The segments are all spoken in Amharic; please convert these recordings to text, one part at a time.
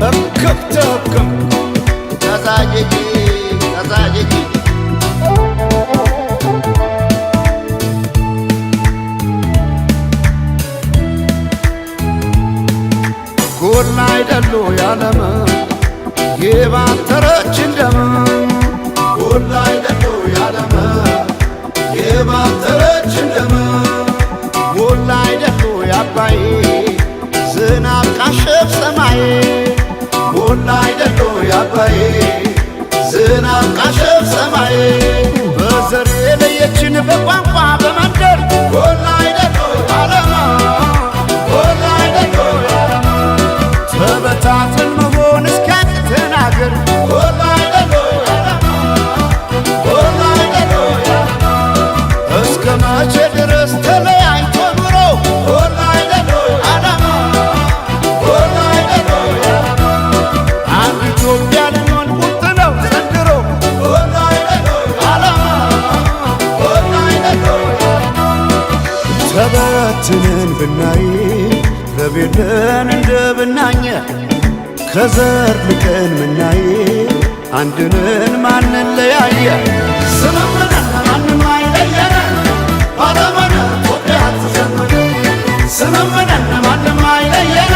እክክትክም ተዛጅጂ ተዛጅጂ ጎላ አይደሉ ያለም የባተረች እንደም ጎላ አይደሉ ያለም የባተረች እንደም ጎላ አይደሉ ያባይ ዝናብ ካሸፍ ሰማይ ጎላ አይደሉ ያባይ ዝናብ ካሸፍ ሰማይ በዘር የለየችን በቋንቋ በመንደር ጎላ አይደሉ ያለማ ጎላ አይደሉ ያለማ ተበታትን መሆን እስኪያቅተን አገር ጎላ አይደሉ ያለማ ጎላ አይደሉ ያለማ እስከ መቼ ድረስ ተለያይቶ ኑሮ ጎላ አይደሉ ያለማ ጎላ አይደሉ ያለማ አንድ ኢትዮጵያ ልንሆን ቁርጥ ነው ዘንድሮ ጎላ አይደሉ ያለማ ጎላ አይደሉ ያለማ ተበትነን ብናይ ረቤለን እንደ ብናኘ ከዘር ልቀን ምናይ አንድነን ማንን ለያየ ስምምነን ማንም አይለየነ ባለመነ ኢትዮጵያ ትዘምነ ስምምነን ማንም አይለየነ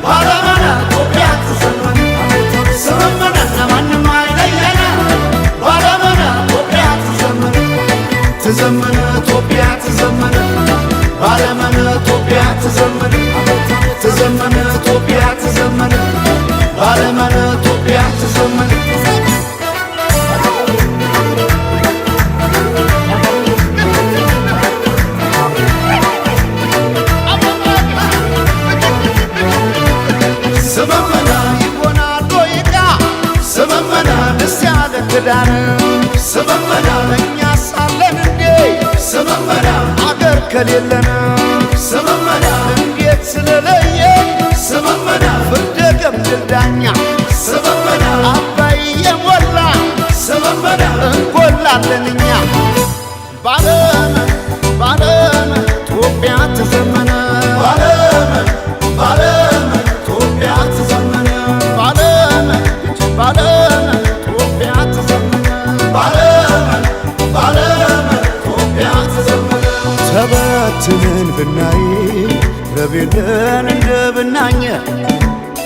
ባለመነ ኢትዮጵያ ትዘምነ ስምምነን ማንም አይለየነ ባለመነ ኢትዮጵያ ትዘምነ ትዘምነ ኢትዮጵያ ትዘምነ ባለመነ ኢትዮጵያ ትዘምነ ትዘምነ ኢትዮጵያ ትዘምነ ባለመነ ኢትዮጵያ ትዘምነ ስመመና ይሆናል ዶይቃ ስመመና ደስ ያለ ክዳን ስመመና እኛ ሳለን እንዴ ስመመና አገር ከሌለን ስመመና እንዴት ስለለየ ስመመና ፍርደ ገምድል ዳኛ ስመመና አባይ የሞላ ስመመና እንጎላለን እኛ ባለመን ባለመን ኢትዮጵያ ትዘመነ ባለመን ባለመን ኢትዮጵያ ትዘመነ ባለመን ባለመን ኢትዮጵያ ትዘመነ ባለመን ባለመን ኢትዮጵያ ትዘመነ ተበትነን ብናይ ረቤለን እንደ ብናኘ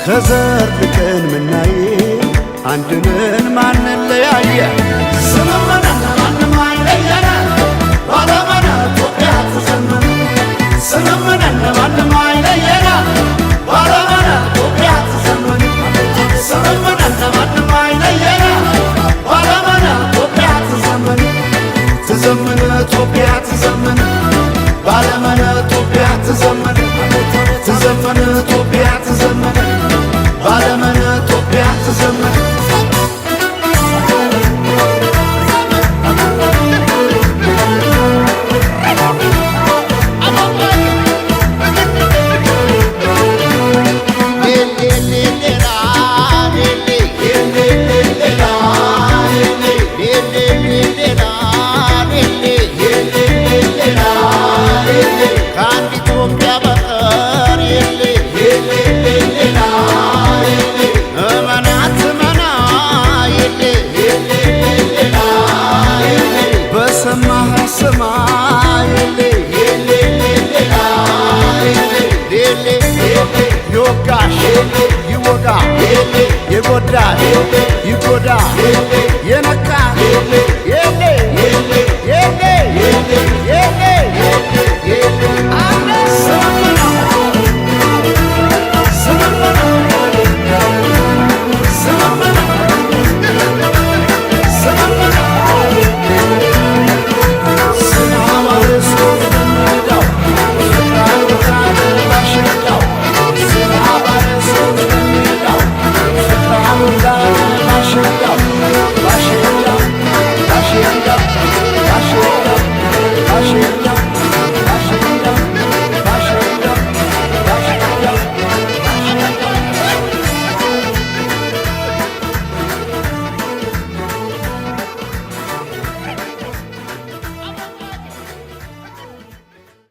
ከዘር ልቀን ምናይ አንድነን ማንን ለያየ ስምምነን ማንም አይለየነ ባለመነ ኢትዮጵያ ትዘመነ ስምምነን ማንም አይለየነ ባለመነ ኢትዮጵያ ትዘመነ ስምምነን ማንም አይለየነ ባለመነ ኢትዮጵያ ትዘመነ ትዘምነ ኢትዮጵያ ትዘምነ ባለመነ ኢትዮጵያ ትዘምነ ትዘምነ ኢትዮጵያ ትዘምነ ባለመነ ኢትዮጵያ ትዘምነ ይወጋ የጎዳ ይጎዳ የነካ የሌ የሌ የሌ